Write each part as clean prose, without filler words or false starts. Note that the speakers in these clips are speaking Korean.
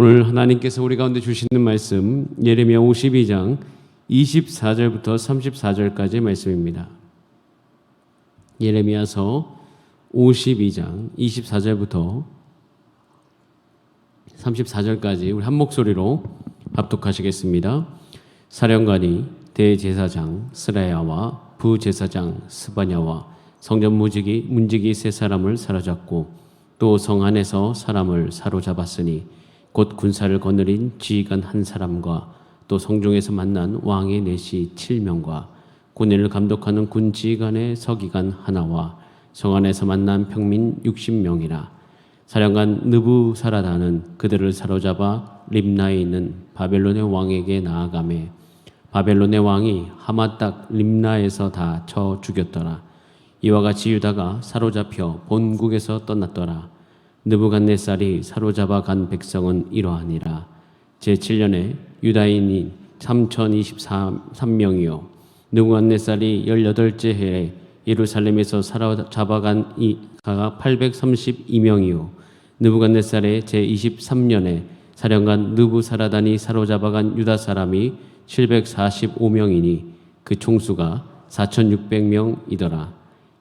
오늘 하나님께서 우리 가운데 주시는 말씀 예레미야 52장 24절부터 34절까지의 말씀입니다. 예레미야서 52장 24절부터 34절까지 우리 한 목소리로 합독하시겠습니다. 사령관이 대제사장 스라야와 부제사장 스바냐와 성전 문지기 세 사람을 사로잡고 또 성 안에서 사람을 사로잡았으니 곧 군사를 거느린 지휘관 한 사람과 또 성중에서 만난 왕의 내시 7명과 군인을 감독하는 군 지휘관의 서기관 하나와 성 안에서 만난 평민 60명이라. 사령관 느부사라다는 그들을 사로잡아 림나에 있는 바벨론의 왕에게 나아가매 바벨론의 왕이 하마딱 림나에서 다 쳐 죽였더라. 이와 같이 유다가 사로잡혀 본국에서 떠났더라. 느부갓네살이 사로잡아 간 백성은 이러하니라. 제7년에 유다인이 3023명이요 느부갓네살이 18째 해에 예루살렘에서 사로잡아간 이가 832명이요 느부갓네살의 제23년에 사령관 느부사라단이 사로잡아간 유다 사람이 745명이니 그 총수가 4600명이더라.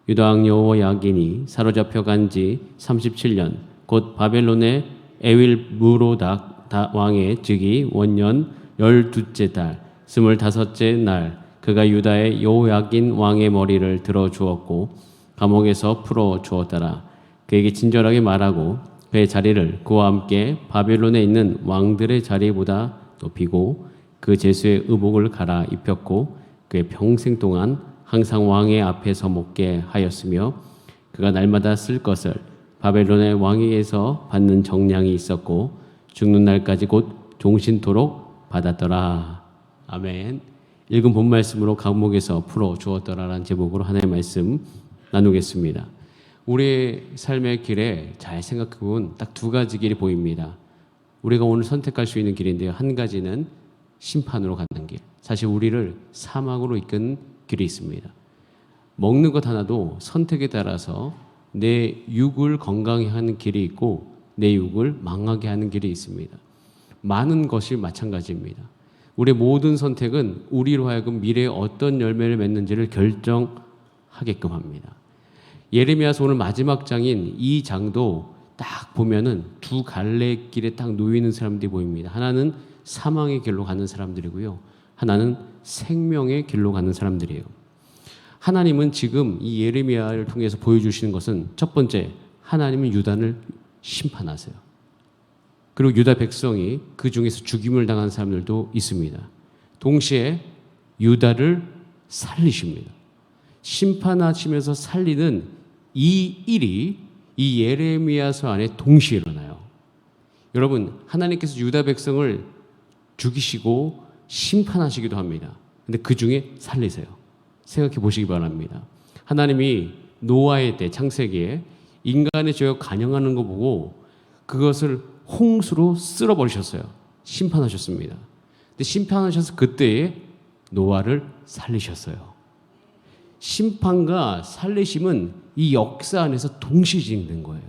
유다왕 여호야긴이 사로잡혀 간 지 37년 곧 바벨론의 에윌무로닥 왕의 즉위 원년 12째 달 25째 날 그가 유다의 여호야긴 왕의 머리를 들어 주었고 감옥에서 풀어 주었더라. 그에게 친절하게 말하고 그의 자리를 그와 함께 바벨론에 있는 왕들의 자리보다 높이고 그 제수의 의복을 갈아 입혔고 그의 평생 동안 항상 왕의 앞에서 먹게 하였으며 그가 날마다 쓸 것을 바벨론의 왕에게서 받는 정량이 있었고 죽는 날까지 곧 종신토록 받았더라. 아멘. 읽은 본 말씀으로 감옥에서 풀어 주었더라라는 제목으로 하나님의 말씀 나누겠습니다. 우리의 삶의 길에 잘 생각해보면 딱 두 가지 길이 보입니다. 우리가 오늘 선택할 수 있는 길인데요. 한 가지는 심판으로 가는 길. 사실 우리를 사망으로 이끄는 길이 있습니다. 먹는 것 하나도 선택에 따라서 내 육을 건강히 하는 길이 있고 내 육을 망하게 하는 길이 있습니다. 많은 것이 마찬가지입니다. 우리의 모든 선택은 우리로 하여금 미래에 어떤 열매를 맺는지를 결정하게끔 합니다. 예레미야서 오늘 마지막 장인 이 장도 딱 보면은 두 갈래 길에 딱 놓이는 사람들이 보입니다. 하나는 사망의 길로 가는 사람들이고요. 하나는 생명의 길로 가는 사람들이에요. 하나님은 지금 이 예레미야를 통해서 보여주시는 것은 첫 번째, 하나님은 유다를 심판하세요. 그리고 유다 백성이 그 중에서 죽임을 당한 사람들도 있습니다. 동시에 유다를 살리십니다. 심판하시면서 살리는 이 일이 이 예레미야서 안에 동시에 일어나요. 여러분, 하나님께서 유다 백성을 죽이시고 심판하시기도 합니다. 근데 그 중에 살리세요. 생각해 보시기 바랍니다. 하나님이 노아의 때 창세기에 인간의 죄가 간영하는 거 보고 그것을 홍수로 쓸어버리셨어요. 심판하셨습니다. 근데 심판하셔서 그때에 노아를 살리셨어요. 심판과 살리심은 이 역사 안에서 동시에 진행된 거예요.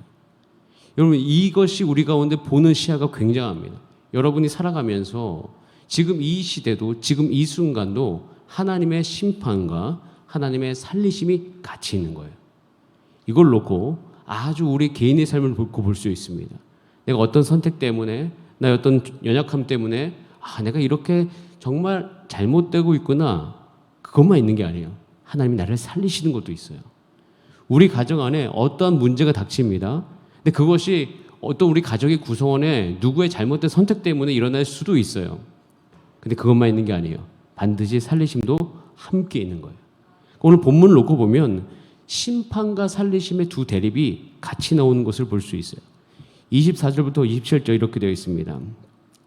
여러분, 이것이 우리 가운데 보는 시야가 굉장합니다. 여러분이 살아가면서 지금 이 시대도 지금 이 순간도 하나님의 심판과 하나님의 살리심이 같이 있는 거예요. 이걸 놓고 아주 우리 개인의 삶을 볼 수 있습니다. 내가 어떤 선택 때문에, 나의 어떤 연약함 때문에 내가 이렇게 정말 잘못되고 있구나, 그것만 있는 게 아니에요. 하나님이 나를 살리시는 것도 있어요. 우리 가정 안에 어떠한 문제가 닥칩니다. 근데 그것이 어떤 우리 가족의 구성원에 누구의 잘못된 선택 때문에 일어날 수도 있어요. 근데 그것만 있는 게 아니에요. 반드시 살리심도 함께 있는 거예요. 오늘 본문을 놓고 보면 심판과 살리심의 두 대립이 같이 나오는 것을 볼 수 있어요. 24절부터 27절 이렇게 되어 있습니다.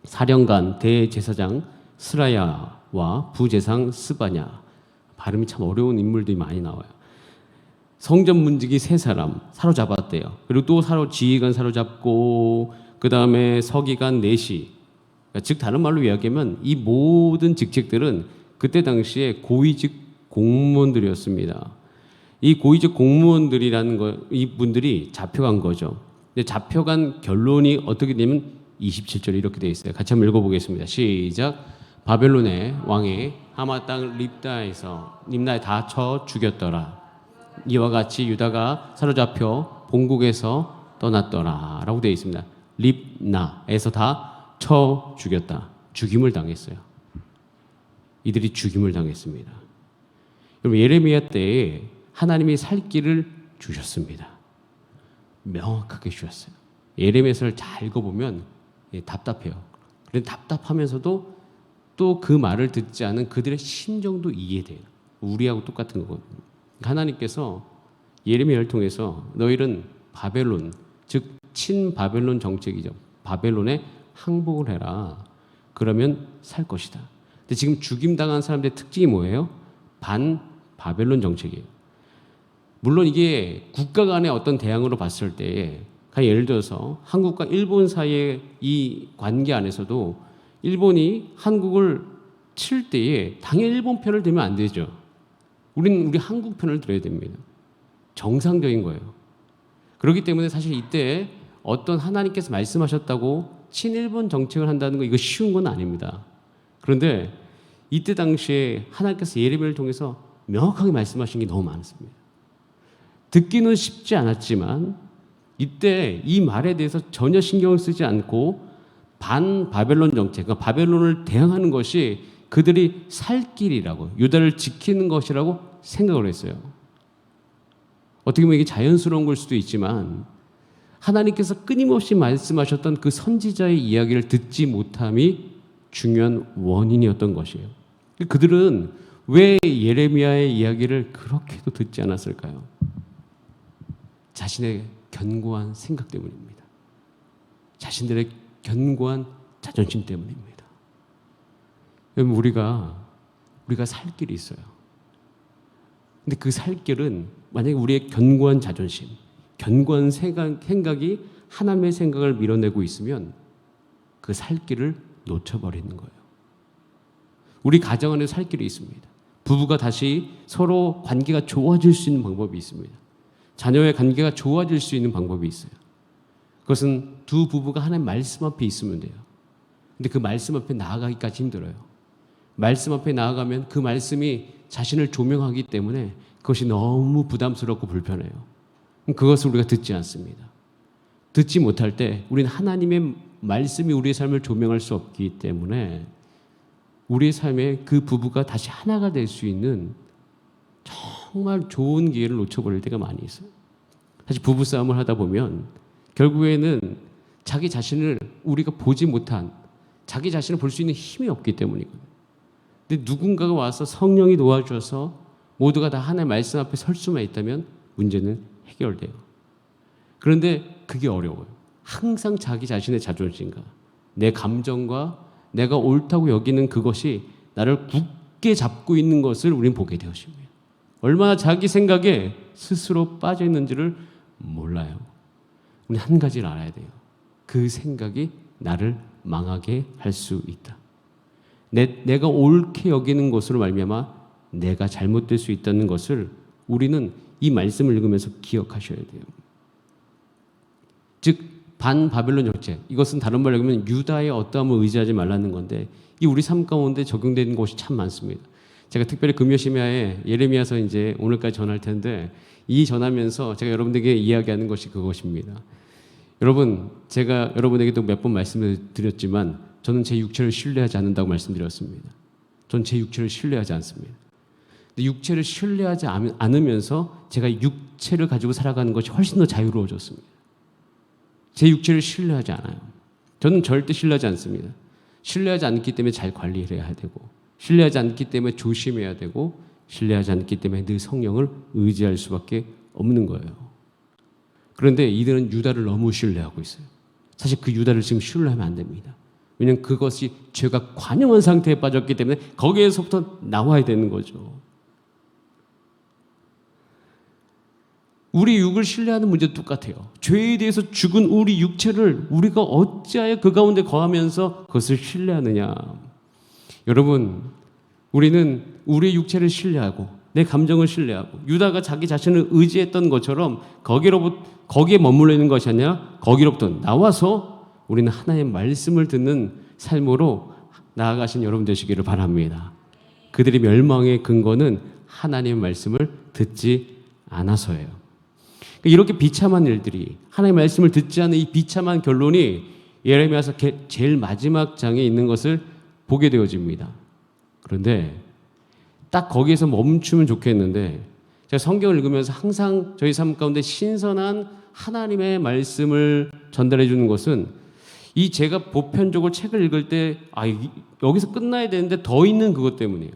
사령관 대제사장 스라야와 부제상 스바냐. 발음이 참 어려운 인물들이 많이 나와요. 성전 문지기 세 사람 사로잡았대요. 그리고 또 지휘관 사로잡고 그 다음에 서기관 넷이, 즉 다른 말로 이야기하면 이 모든 직책들은 그때 당시에 고위직 공무원들이었습니다. 이 고위직 공무원들이라는 이 분들이 잡혀간 거죠. 근데 잡혀간 결론이 어떻게 되면 27절에 이렇게 되어 있어요. 같이 한번 읽어보겠습니다. 시작. 바벨론의 왕이 하마 땅 립나에 다 쳐 죽였더라. 이와 같이 유다가 사로잡혀 본국에서 떠났더라 라고 되어 있습니다. 립나에서 다 쳐 죽였다. 죽임을 당했어요. 이들이 죽임을 당했습니다. 여러분, 예레미야 때에 하나님이 살 길을 주셨습니다. 명확하게 주셨어요. 예레미야서를 잘 읽어보면 답답해요. 그런데 답답하면서도 또 그 말을 듣지 않은 그들의 심정도 이해돼요. 우리하고 똑같은 거거든요. 하나님께서 예레미야를 통해서 너희는 바벨론, 즉 친바벨론 정책이죠. 바벨론에 항복을 해라. 그러면 살 것이다. 근데 지금 죽임당한 사람들의 특징이 뭐예요? 반바벨론 정책이에요. 물론 이게 국가 간의 어떤 대항으로 봤을 때에, 예를 들어서 한국과 일본 사이의 이 관계 안에서도 일본이 한국을 칠 때에 당연히 일본 편을 들면 안 되죠. 우리는 우리 한국 편을 들어야 됩니다. 정상적인 거예요. 그렇기 때문에 사실 이때 어떤 하나님께서 말씀하셨다고 친일본 정책을 한다는 거, 이거 쉬운 건 아닙니다. 그런데 이때 당시에 하나님께서 예레미야를 통해서 명확하게 말씀하신 게 너무 많습니다. 듣기는 쉽지 않았지만 이때 이 말에 대해서 전혀 신경을 쓰지 않고 반바벨론 정책, 그러니까 바벨론을 대항하는 것이 그들이 살 길이라고, 유다를 지키는 것이라고 생각을 했어요. 어떻게 보면 이게 자연스러운 걸 수도 있지만 하나님께서 끊임없이 말씀하셨던 그 선지자의 이야기를 듣지 못함이 중요한 원인이었던 것이에요. 그들은 왜 예레미야의 이야기를 그렇게도 듣지 않았을까요? 자신의 견고한 생각 때문입니다. 자신들의 견고한 자존심 때문입니다. 여러분, 우리가 살 길이 있어요. 근데 그 살 길은 만약에 우리의 견고한 자존심, 견고한 생각이 하나님의 생각을 밀어내고 있으면 그 살 길을 놓쳐버리는 거예요. 우리 가정 안에 살 길이 있습니다. 부부가 다시 서로 관계가 좋아질 수 있는 방법이 있습니다. 자녀의 관계가 좋아질 수 있는 방법이 있어요. 그것은 두 부부가 하나님 말씀 앞에 있으면 돼요. 근데 그 말씀 앞에 나아가기까지 힘들어요. 말씀 앞에 나아가면 그 말씀이 자신을 조명하기 때문에 그것이 너무 부담스럽고 불편해요. 그것을 우리가 듣지 않습니다. 듣지 못할 때 우리는 하나님의 말씀이 우리의 삶을 조명할 수 없기 때문에 우리의 삶에 그 부부가 다시 하나가 될 수 있는 정말 좋은 기회를 놓쳐버릴 때가 많이 있어요. 사실 부부싸움을 하다 보면 결국에는 자기 자신을 우리가 보지 못한, 자기 자신을 볼 수 있는 힘이 없기 때문이거든요. 근데 누군가가 와서 성령이 도와줘서 모두가 다 하나님의 말씀 앞에 설 수만 있다면 문제는 해결돼요. 그런데 그게 어려워요. 항상 자기 자신의 자존심과 내 감정과 내가 옳다고 여기는 그것이 나를 굳게 잡고 있는 것을 우리는 보게 되었습니다. 얼마나 자기 생각에 스스로 빠져 있는지를 몰라요. 우리 한 가지를 알아야 돼요. 그 생각이 나를 망하게 할 수 있다. 내가 옳게 여기는 것으로 말미암아 내가 잘못될 수 있다는 것을 우리는 이 말씀을 읽으면서 기억하셔야 돼요. 즉 반바벨론 정책, 이것은 다른 말로 하면 유다의 어떠함을 의지하지 말라는 건데 이 우리 삶 가운데 적용되는 것이 참 많습니다. 제가 특별히 금요심야에 예레미야서 이제 오늘까지 전할 텐데 이 전하면서 제가 여러분들에게 이야기하는 것이 그것입니다. 여러분, 제가 여러분에게도 몇 번 말씀을 드렸지만 저는 제 육체를 신뢰하지 않는다고 말씀드렸습니다. 전 제 육체를 신뢰하지 않습니다. 근데 육체를 신뢰하지 않으면서 제가 육체를 가지고 살아가는 것이 훨씬 더 자유로워졌습니다. 제 육체를 신뢰하지 않아요. 저는 절대 신뢰하지 않습니다. 신뢰하지 않기 때문에 잘 관리해야 되고, 신뢰하지 않기 때문에 조심해야 되고, 신뢰하지 않기 때문에 늘 성령을 의지할 수밖에 없는 거예요. 그런데 이들은 유다를 너무 신뢰하고 있어요. 사실 그 유다를 지금 신뢰하면 안 됩니다. 왜냐하면 그것이 죄가 관영한 상태에 빠졌기 때문에 거기에서부터 나와야 되는 거죠. 우리 육을 신뢰하는 문제도 똑같아요. 죄에 대해서 죽은 우리 육체를 우리가 어찌하여 그 가운데 거하면서 그것을 신뢰하느냐. 여러분, 우리는 우리의 육체를 신뢰하고 내 감정을 신뢰하고 유다가 자기 자신을 의지했던 것처럼 거기에 머물러 있는 것이 아니라 거기로부터 나와서 우리는 하나님의 말씀을 듣는 삶으로 나아가신 여러분 되시기를 바랍니다. 그들의 멸망의 근거는 하나님의 말씀을 듣지 않아서예요. 이렇게 비참한 일들이, 하나님의 말씀을 듣지 않는 이 비참한 결론이 예레미야서 제일 마지막 장에 있는 것을 보게 되어집니다. 그런데 딱 거기에서 멈추면 좋겠는데, 제가 성경을 읽으면서 항상 저희 삶 가운데 신선한 하나님의 말씀을 전달해 주는 것은, 이 제가 보편적으로 책을 읽을 때 여기서 끝나야 되는데 더 있는 그것 때문이에요.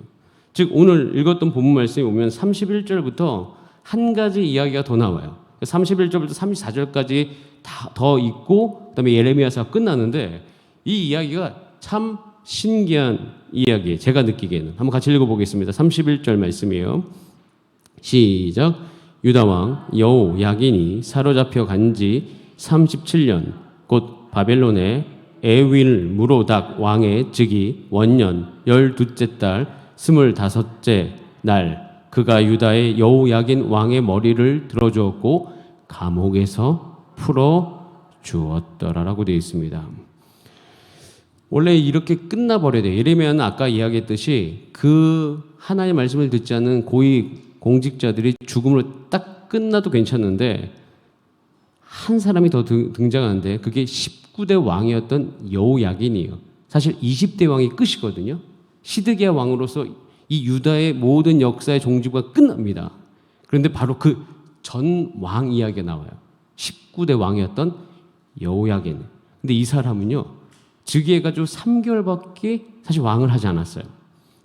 즉 오늘 읽었던 본문 말씀에 보면 31절부터 한 가지 이야기가 더 나와요. 31절부터 34절까지 다 더 있고 그다음에 예레미야서가 끝나는데, 이 이야기가 참 신기한 이야기예요. 제가 느끼기에는. 한번 같이 읽어보겠습니다. 31절 말씀이에요. 시작. 유다왕 여호야긴이 사로잡혀 간지 37년 곧 바벨론의 에윌 무로닥 왕의 즉위 원년 12째 달 25째 날 그가 유다의 여호야긴 왕의 머리를 들어주었고 감옥에서 풀어 주었더라라고 되어 있습니다. 원래 이렇게 끝나버려야 돼요. 예레미야는 아까 이야기했듯이 그 하나님의 말씀을 듣지 않는 고위 공직자들이 죽음으로 딱 끝나도 괜찮은데, 한 사람이 더 등장하는데 그게 19대 왕이었던 여호야긴이에요. 사실 20대 왕이 끝이거든요. 시드기야 왕으로서 이 유다의 모든 역사의 종지부가 끝납니다. 그런데 바로 그 전 왕 이야기가 나와요. 19대 왕이었던 여호야긴. 근데 이 사람은요, 즉위해가지고 3개월밖에 사실 왕을 하지 않았어요.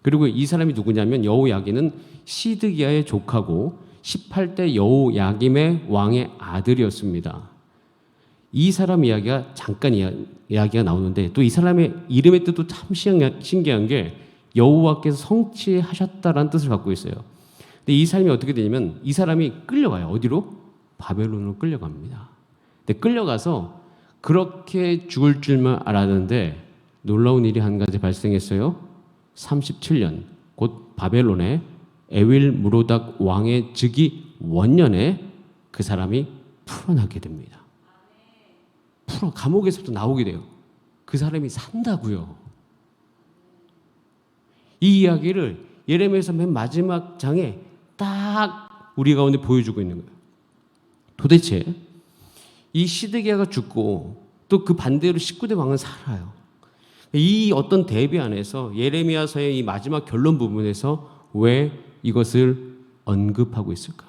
그리고 이 사람이 누구냐면 여호야긴은 시드기야의 조카고 18대 여호야김의 왕의 아들이었습니다. 이 사람 이야기가 잠깐 이야기가 나오는데, 또 이 사람의 이름의 뜻도 참 신기한 게 여호와께서 성취하셨다라는 뜻을 갖고 있어요. 근데 이 사람이 어떻게 되냐면, 이 사람이 끌려가요. 어디로? 바벨론으로 끌려갑니다. 근데 끌려가서 그렇게 죽을 줄만 알았는데 놀라운 일이 한 가지 발생했어요. 37년 곧 바벨론의 에윌 무로닥 왕의 즉위 원년에 그 사람이 풀어나게 됩니다. 감옥에서부터 나오게 돼요. 그 사람이 산다고요. 이 이야기를 예레미야서 맨 마지막 장에 딱 우리 가운데 보여주고 있는 거예요. 도대체 이 시드기야가 죽고 또 그 반대로 19대 왕은 살아요. 이 어떤 대비 안에서 예레미야서의 이 마지막 결론 부분에서 왜 이것을 언급하고 있을까?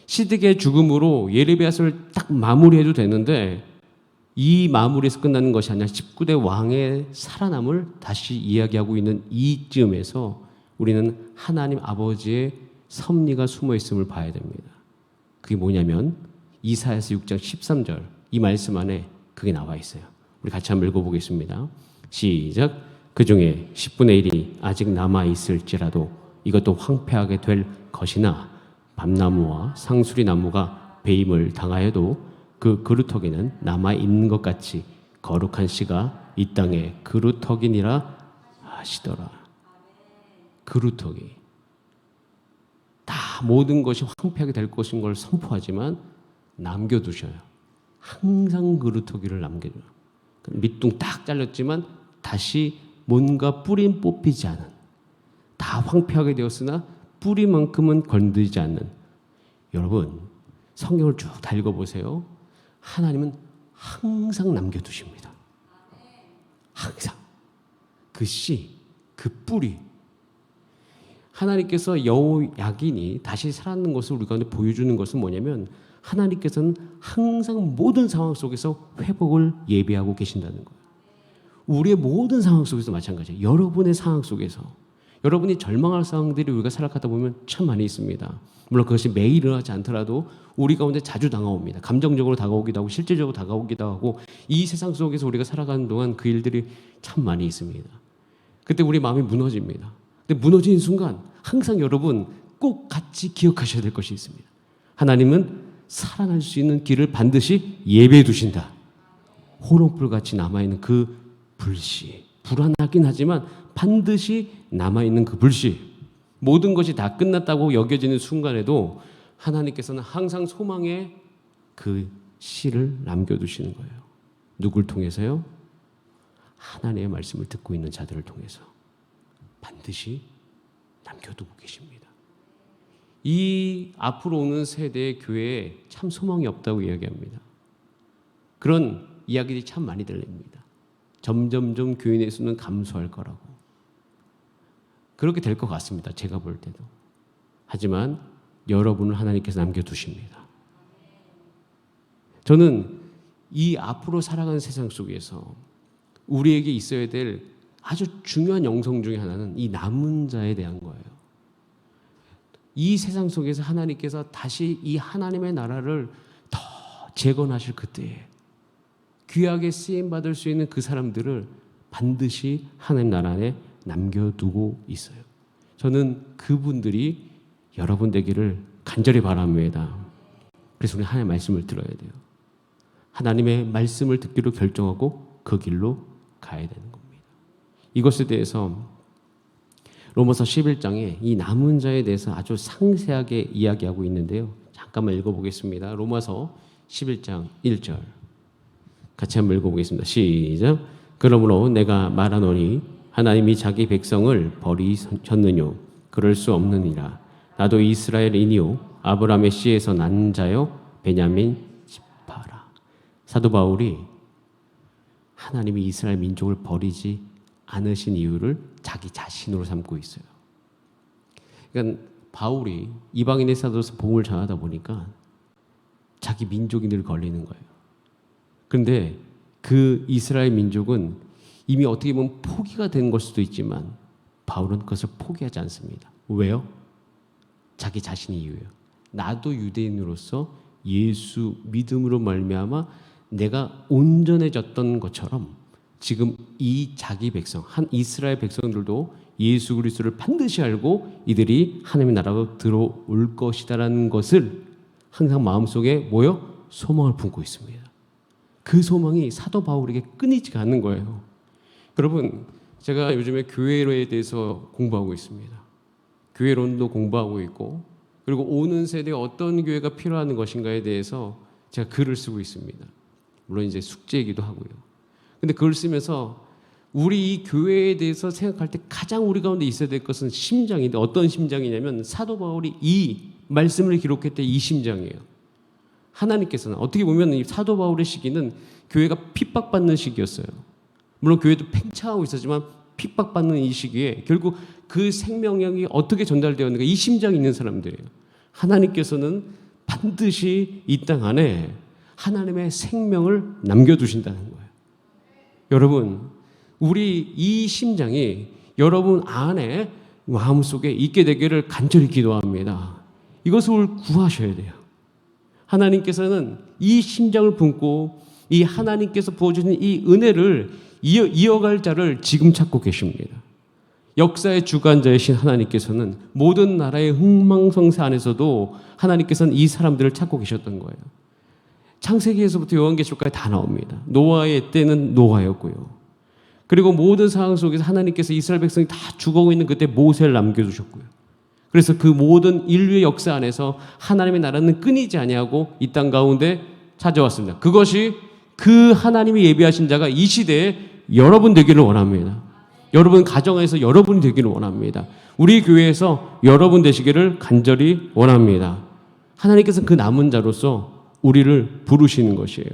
시드기야의 죽음으로 예레미야서를 딱 마무리해도 되는데, 이 마무리에서 끝나는 것이 아니라 19대 왕의 살아남을 다시 이야기하고 있는 이쯤에서 우리는 하나님 아버지의 섭리가 숨어 있음을 봐야 됩니다. 그게 뭐냐면 이사야서 6장 13절 이 말씀 안에 그게 나와 있어요. 우리 같이 한번 읽어보겠습니다. 시작. 그 중에 10분의 1이 아직 남아있을지라도 이것도 황폐하게 될 것이나 밤나무와 상수리 나무가 배임을 당하여도 그 그루터기는 남아있는 것 같이 거룩한 씨가 이 땅에 그루터기니라 하시더라. 그루터기. 다 모든 것이 황폐하게 될 것인 걸 선포하지만 남겨두셔요. 항상 그루터기를 남겨줘요. 밑둥 딱 잘렸지만 다시 뭔가 뿌린 뽑히지 않은, 다 황폐하게 되었으나 뿌리만큼은 건드리지 않는. 여러분 성경을 쭉 다 읽어보세요. 하나님은 항상 남겨두십니다. 항상 그 씨, 그 뿌리. 하나님께서 여호야긴이 다시 살아나는 것을 우리 가운데 보여주는 것은 뭐냐면, 하나님께서는 항상 모든 상황 속에서 회복을 예비하고 계신다는 거예요. 우리의 모든 상황 속에서 마찬가지예요. 여러분의 상황 속에서, 여러분이 절망할 상황들이 우리가 살아가다 보면 참 많이 있습니다. 물론 그것이 매일 일어나지 않더라도 우리 가운데 자주 다가옵니다. 감정적으로 다가오기도 하고 실질적으로 다가오기도 하고, 이 세상 속에서 우리가 살아가는 동안 그 일들이 참 많이 있습니다. 그때 우리 마음이 무너집니다. 근데 무너지는 순간 항상 여러분 꼭 같이 기억하셔야 될 것이 있습니다. 하나님은 살아날 수 있는 길을 반드시 예배해 두신다. 호롱불같이 남아있는 그 불씨, 불안하긴 하지만 반드시 남아있는 그 불씨, 모든 것이 다 끝났다고 여겨지는 순간에도 하나님께서는 항상 소망의 그 씨를 남겨두시는 거예요. 누굴 통해서요? 하나님의 말씀을 듣고 있는 자들을 통해서 반드시 남겨두고 계십니다. 이 앞으로 오는 세대의 교회에 참 소망이 없다고 이야기합니다. 그런 이야기들이 참 많이 들립니다. 점점점 교인의 수는 감소할 거라고. 그렇게 될 것 같습니다. 제가 볼 때도. 하지만 여러분을 하나님께서 남겨두십니다. 저는 이 앞으로 살아가는 세상 속에서 우리에게 있어야 될 아주 중요한 영성 중에 하나는 이 남은 자에 대한 거예요. 이 세상 속에서 하나님께서 다시 이 하나님의 나라를 더 재건하실 그때에 귀하게 쓰임받을 수 있는 그 사람들을 반드시 하나님 나라 안에 남겨두고 있어요. 저는 그분들이 여러분 되기를 간절히 바랍니다. 그래서 우리 하나님의 말씀을 들어야 돼요. 하나님의 말씀을 듣기로 결정하고 그 길로 가야 되는 겁니다. 이것에 대해서 로마서 11장에 이 남은 자에 대해서 아주 상세하게 이야기하고 있는데요. 잠깐만 읽어보겠습니다. 로마서 11장 1절 같이 한번 읽어보겠습니다. 시작. 그러므로 내가 말하노니 하나님이 자기 백성을 버리셨느뇨? 그럴 수 없느니라. 나도 이스라엘이니요 아브라함의 씨에서 난 자요 베냐민 지파라. 사도 바울이 하나님이 이스라엘 민족을 버리지 않으신 이유를 자기 자신으로 삼고 있어요. 그러니까 바울이 이방인의 사도로서 복음을 전하다 보니까 자기 민족이 늘 걸리는 거예요. 그런데 그 이스라엘 민족은 이미 어떻게 보면 포기가 된 걸 수도 있지만 바울은 그것을 포기하지 않습니다. 왜요? 자기 자신의 이유예요. 나도 유대인으로서 예수 믿음으로 말미암아 내가 온전해졌던 것처럼 지금 이 자기 백성, 한 이스라엘 백성들도 예수 그리스도를 반드시 알고 이들이 하나님의 나라로 들어올 것이다라는 것을 항상 마음속에 뭐요? 소망을 품고 있습니다. 그 소망이 사도 바울에게 끊이지가 않는 거예요. 여러분, 제가 요즘에 교회로에 대해서 공부하고 있습니다. 교회론도 공부하고 있고, 그리고 오는 세대에 어떤 교회가 필요한 것인가에 대해서 제가 글을 쓰고 있습니다. 물론 이제 숙제이기도 하고요. 근데 그걸 쓰면서 우리 이 교회에 대해서 생각할 때 가장 우리 가운데 있어야 될 것은 심장인데 어떤 심장이냐면 사도 바울이 이 말씀을 기록했던 이 심장이에요. 하나님께서는 어떻게 보면 이 사도 바울의 시기는 교회가 핍박받는 시기였어요. 물론 교회도 팽창하고 있었지만 핍박받는 이 시기에 결국 그 생명력이 어떻게 전달되었는가 이 심장이 있는 사람들이에요. 하나님께서는 반드시 이 땅 안에 하나님의 생명을 남겨두신다는 거예요. 여러분, 우리 이 심장이 여러분 안에 마음속에 있게 되기를 간절히 기도합니다. 이것을 구하셔야 돼요. 하나님께서는 이 심장을 품고 이 하나님께서 부어주신 이 은혜를 이어갈 자를 지금 찾고 계십니다. 역사의 주관자이신 하나님께서는 모든 나라의 흥망성쇠 안에서도 하나님께서는 이 사람들을 찾고 계셨던 거예요. 창세기에서부터 요한계시록까지 다 나옵니다. 노아의 때는 노아였고요. 그리고 모든 상황 속에서 하나님께서 이스라엘 백성이 다 죽어가고 있는 그때 모세를 남겨두셨고요. 그래서 그 모든 인류의 역사 안에서 하나님의 나라는 끊이지 아니하고 이 땅 가운데 찾아왔습니다. 그것이 그 하나님이 예비하신 자가 이 시대에 여러분 되기를 원합니다. 여러분 가정에서 여러분이 되기를 원합니다. 우리 교회에서 여러분 되시기를 간절히 원합니다. 하나님께서는 그 남은 자로서 우리를 부르시는 것이에요.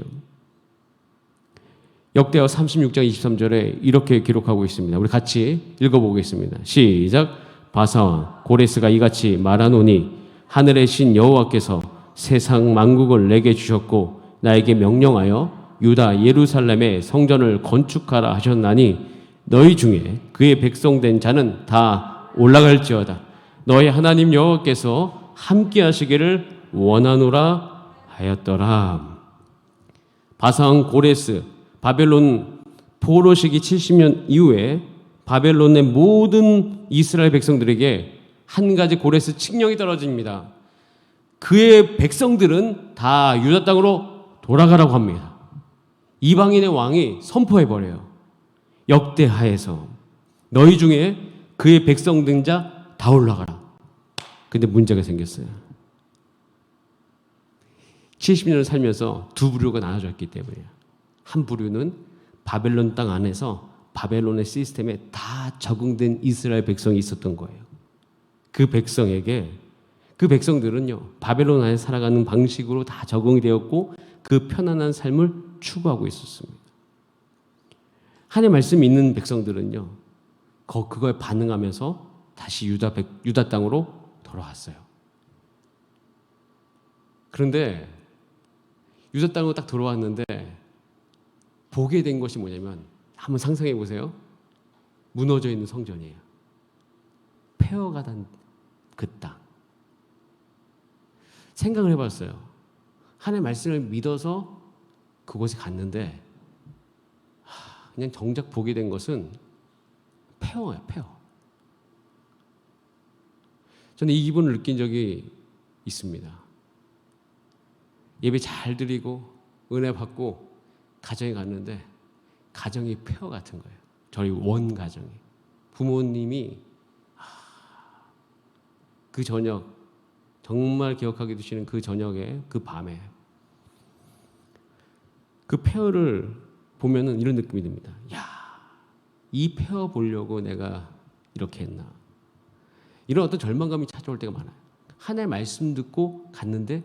역대하 36장 23절에 이렇게 기록하고 있습니다. 우리 같이 읽어보겠습니다. 시작. 바사와 고레스가 이같이 말하노니 하늘의 신 여호와께서 세상 만국을 내게 주셨고 나에게 명령하여 유다 예루살렘의 성전을 건축하라 하셨나니 너희 중에 그의 백성된 자는 다 올라갈지어다. 너희 하나님 여호와께서 함께 하시기를 원하노라 하였더라. 바사왕 고레스 바벨론 포로 시기 70년 이후에 바벨론의 모든 이스라엘 백성들에게 한 가지 고레스 칙령이 떨어집니다. 그의 백성들은 다 유다 땅으로 돌아가라고 합니다. 이방인의 왕이 선포해버려요. 역대하에서 너희 중에 그의 백성된 자 다 올라가라. 근데 문제가 생겼어요. 70년을 살면서 두 부류가 나눠졌기 때문이에요. 한 부류는 바벨론 땅 안에서 바벨론의 시스템에 다 적응된 이스라엘 백성이 있었던 거예요. 그 백성들은요, 바벨론 안에 살아가는 방식으로 다 적응이 되었고 그 편안한 삶을 추구하고 있었습니다. 하나님의 말씀이 있는 백성들은요, 그거에 반응하면서 다시 유다 땅으로 돌아왔어요. 그런데 유다 땅으로 딱 돌아왔는데 보게 된 것이 뭐냐면, 한번 상상해 보세요. 무너져 있는 성전이에요. 폐허가 된 그 땅. 생각을 해봤어요. 하나님의 말씀을 믿어서 그곳에 갔는데 그냥 정작 보게 된 것은 폐허예요. 폐허. 저는 이 기분을 느낀 적이 있습니다. 예배 잘 드리고 은혜 받고 가정에 갔는데 가정이 폐허 같은 거예요. 저희 원 가정이. 부모님이 그 저녁, 정말 기억하게 되시는 그 저녁에, 그 밤에 그 폐허를 보면은 이런 느낌이 듭니다. 야, 이 폐허 보려고 내가 이렇게 했나. 이런 어떤 절망감이 찾아올 때가 많아요. 하나님의 말씀 듣고 갔는데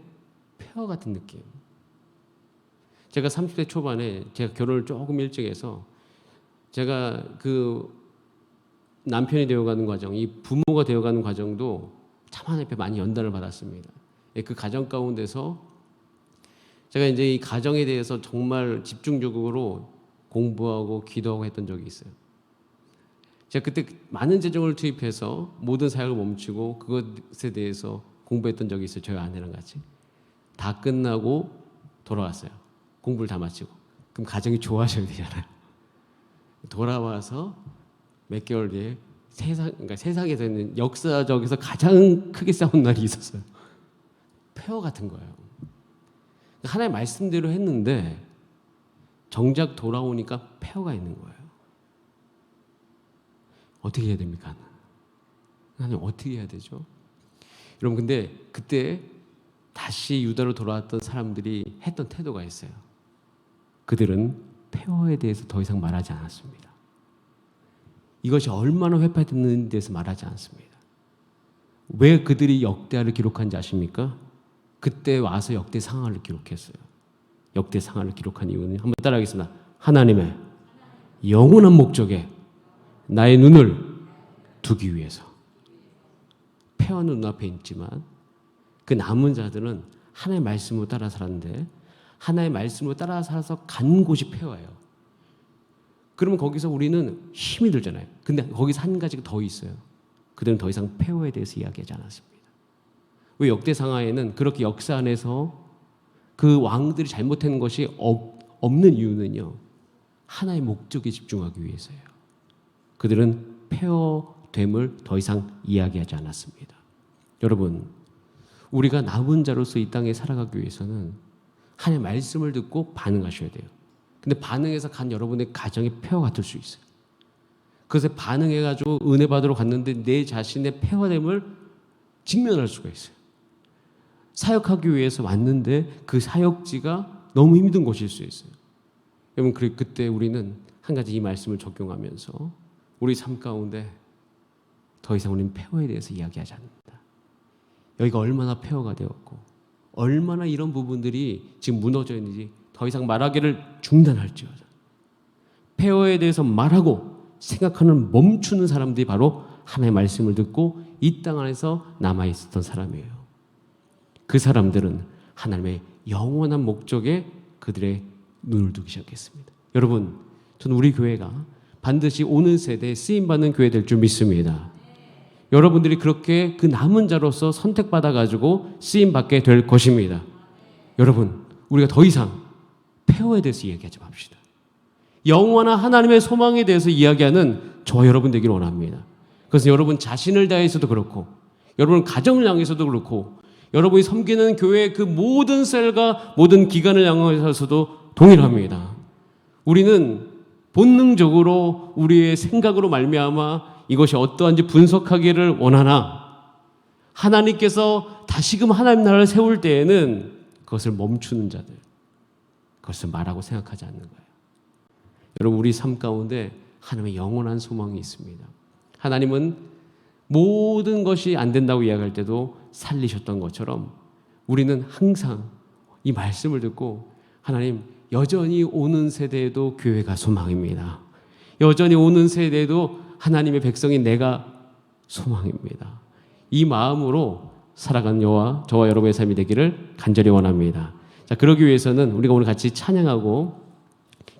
폐허 같은 느낌. 제가 30대 초반에 제가 결혼을 조금 일찍 해서 제가 그 남편이 되어가는 과정, 이 부모가 되어가는 과정도 참 하나님 앞에 많이 연단을 받았습니다. 그 가정 가운데서 제가 이제 이 가정에 대해서 정말 집중적으로 공부하고 기도하고 했던 적이 있어요. 제가 그때 많은 재정을 투입해서 모든 사역을 멈추고 그것에 대해서 공부했던 적이 있어요. 저희 아내랑 같이. 다 끝나고 돌아왔어요. 공부를 다 마치고. 그럼 가정이 좋아져야 되잖아요. 돌아와서 몇 개월 뒤에 그러니까 세상에서는 역사적에서 가장 크게 싸운 날이 있었어요. 폐허 같은 거예요. 하나의 말씀대로 했는데 정작 돌아오니까 폐허가 있는 거예요. 어떻게 해야 됩니까? 하나님 어떻게 해야 되죠? 여러분, 근데 그때 다시 유다로 돌아왔던 사람들이 했던 태도가 있어요. 그들은 폐허에 대해서 더 이상 말하지 않았습니다. 이것이 얼마나 회파됐는지에 대해서 말하지 않습니다. 왜 그들이 역대하를 기록한지 아십니까? 그때 와서 역대 상하를 기록했어요. 역대 상하를 기록한 이유는 한번 따라하겠습니다. 하나님의 영원한 목적에 나의 눈을 두기 위해서. 폐허는 눈앞에 있지만 그 남은 자들은 하나님의 말씀으로 따라 살았는데 하나님의 말씀으로 따라 살아서 간 곳이 폐허예요. 그러면 거기서 우리는 힘이 들잖아요. 근데 거기서 한 가지가 더 있어요. 그들은 더 이상 폐허에 대해서 이야기하지 않았습니다. 왜 역대상하에는 그렇게 역사 안에서 그 왕들이 잘못한 것이 없는 이유는요. 하나의 목적에 집중하기 위해서예요. 그들은 폐허됨을 더 이상 이야기하지 않았습니다. 여러분, 우리가 남은 자로서 이 땅에 살아가기 위해서는 하나님의 말씀을 듣고 반응하셔야 돼요. 근데 반응해서 간 여러분의 가정이 폐허 같을 수 있어요. 그래서 반응해가지고 은혜 받으러 갔는데 내 자신의 폐허됨을 직면할 수가 있어요. 사역하기 위해서 왔는데 그 사역지가 너무 힘든 곳일 수 있어요. 여러분, 그때 우리는 한 가지 이 말씀을 적용하면서 우리 삶 가운데 더 이상 우리는 폐허에 대해서 이야기하지 않는다. 여기가 얼마나 폐허가 되었고 얼마나 이런 부분들이 지금 무너져 있는지 더 이상 말하기를 중단할지어다. 폐허에 대해서 말하고 생각하는 멈추는 사람들이 바로 하나님의 말씀을 듣고 이 땅 안에서 남아있었던 사람이에요. 그 사람들은 하나님의 영원한 목적에 그들의 눈을 두기 시작했습니다. 여러분, 저는 우리 교회가 반드시 오는 세대에 쓰임받는 교회 될 줄 믿습니다. 여러분들이 그렇게 그 남은 자로서 선택받아가지고 쓰임받게 될 것입니다. 여러분, 우리가 더 이상 폐허에 대해서 이야기하지 맙시다. 영원한 하나님의 소망에 대해서 이야기하는 저와 여러분 되기를 원합니다. 그래서 여러분 자신을 다해서도 그렇고 여러분 가정을 향해서도 그렇고 여러분이 섬기는 교회의 그 모든 셀과 모든 기관을 향해서도 동일합니다. 우리는 본능적으로 우리의 생각으로 말미암아 이것이 어떠한지 분석하기를 원하나 하나님께서 다시금 하나님 나라를 세울 때에는 그것을 멈추는 자들, 그것을 말하고 생각하지 않는 거예요. 여러분, 우리 삶 가운데 하나님의 영원한 소망이 있습니다. 하나님은 모든 것이 안 된다고 이야기할 때도 살리셨던 것처럼 우리는 항상 이 말씀을 듣고 하나님, 여전히 오는 세대에도 교회가 소망입니다. 여전히 오는 세대에도 하나님의 백성인 내가 소망입니다. 이 마음으로 살아가는 저와 여러분의 삶이 되기를 간절히 원합니다. 자, 그러기 위해서는 우리가 오늘 같이 찬양하고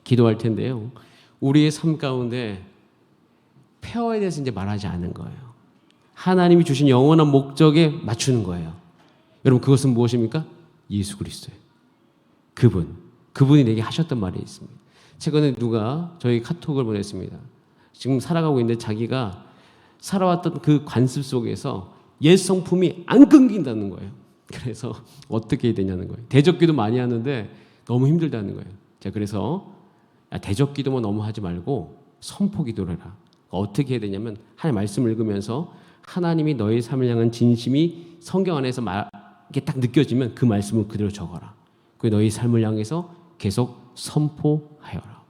기도할 텐데요. 우리의 삶 가운데 폐허에 대해서 이제 말하지 않는 거예요. 하나님이 주신 영원한 목적에 맞추는 거예요. 여러분, 그것은 무엇입니까? 예수 그리스도예요. 그분이 내게 하셨던 말이 있습니다. 최근에 누가 저희 카톡을 보냈습니다. 지금 살아가고 있는데 자기가 살아왔던 그 관습 속에서 옛 성품이 안 끊긴다는 거예요. 그래서 어떻게 해야 되냐는 거예요. 대적기도 많이 하는데 너무 힘들다는 거예요. 자, 그래서 대적기도만 너무 하지 말고 선포기도를 해라. 어떻게 해야 되냐면 하나님 말씀을 읽으면서 하나님이 너의 삶을 향한 진심이 성경 안에서 이게 딱 느껴지면 그 말씀을 그대로 적어라. 그 너희 삶을 향해서 계속 선포하여라.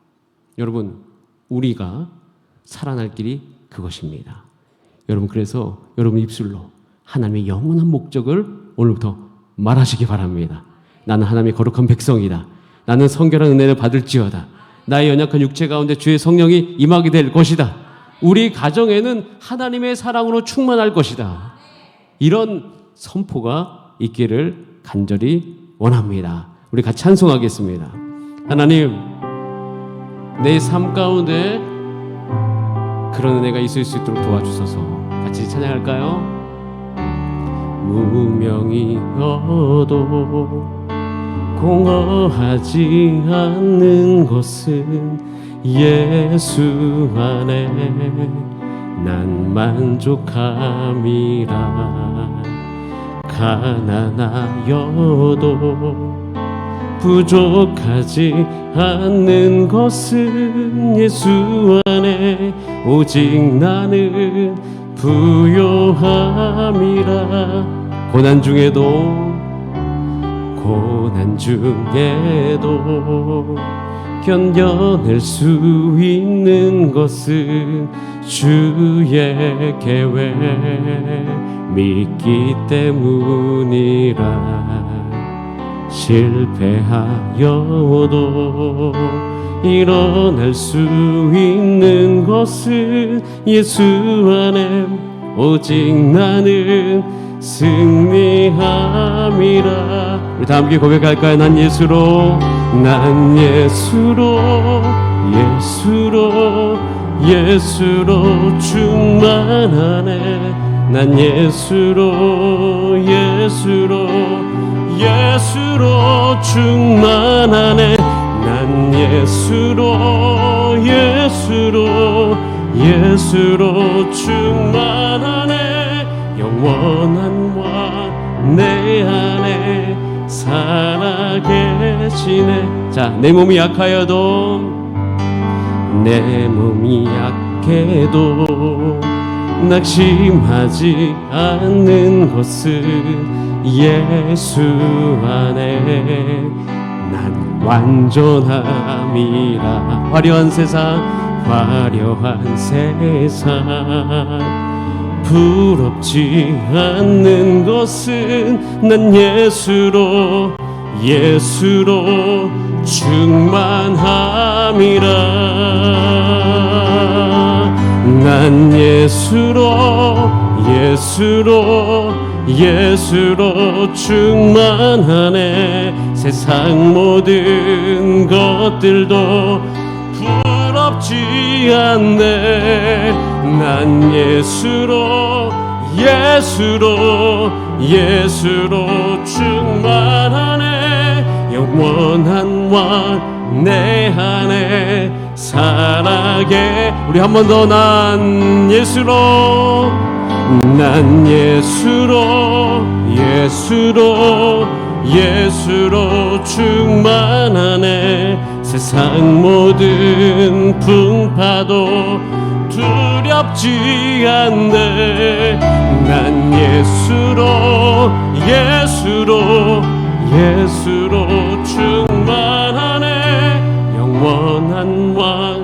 여러분, 우리가 살아날 길이 그것입니다. 여러분, 그래서 여러분 입술로 하나님의 영원한 목적을 오늘부터 말하시기 바랍니다. 나는 하나님의 거룩한 백성이다. 나는 성결한 은혜를 받을지어다. 나의 연약한 육체 가운데 주의 성령이 임하게 될 것이다. 우리 가정에는 하나님의 사랑으로 충만할 것이다. 이런 선포가 있기를 간절히 원합니다. 우리 같이 찬송하겠습니다. 하나님, 내 삶 가운데 그런 은혜가 있을 수 있도록 도와주소서. 같이 찬양할까요? 무명이어도 공허하지 않는 것은 예수 안에 난 만족함이라. 가난하여도 부족하지 않는 것은 예수 안에 오직 나는 부요함이라. 고난 중에도 견뎌낼 수 있는 것은 주의 계획 믿기 때문이라. 실패하여도 일어날 수 있는 것은 예수 안에 오직 나는 승리함이라. 우리 다 함께 고백할까요? 난 예수로 충만하네. 난 예수로 충만하네. 난 예수로 충만하네. 영원한 왕 내 안에 살아계시네. 자, 내 몸이 약해도 낙심하지 않는 것은 예수 안에 난 완전함이라. 화려한 세상 부럽지 않는 것은 난 예수로 충만함이라. 난 예수로 충만하네. 세상 모든 것들도 부럽지 않네. 난 예수로 충만하네. 영원한 왕 내 안에 살아게. 우리 한 번 더. 난 예수로 충만하네. 세상 모든 풍파도 두렵지 않네. 난 예수로 충만하네. 영원한 왕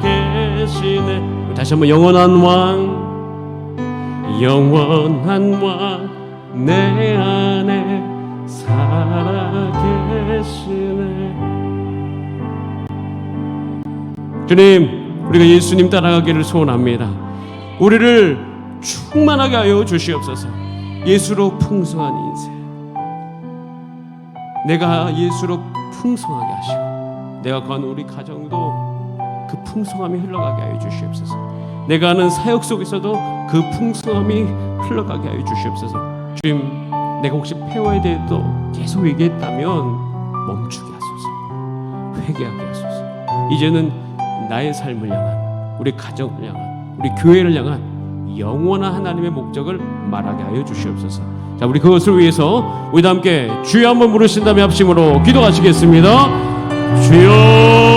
살아계시네. 다시 한번 영원한 왕 내 안에 살아계시네. 주님, 우리가 예수님 따라가기를 소원합니다. 우리를 충만하게 하여 주시옵소서. 예수로 풍성한 인생, 내가 예수로 풍성하게 하시고 내가 거하는 우리 가정도 그 풍성함이 흘러가게 하여 주시옵소서. 내가 하는 사역 속에서도 그 풍성함이 흘러가게 하여 주시옵소서. 주님, 내가 혹시 폐허에 대해서 계속 얘기했다면 멈추게 하소서. 회개하게 하소서. 이제는 나의 삶을 향한, 우리 가정을 향한, 우리 교회를 향한 영원한 하나님의 목적을 말하게 하여 주시옵소서. 자, 우리 그것을 위해서 우리 다 함께 주여 한번 부르신 다음에 합심으로 기도하시겠습니다. 주여.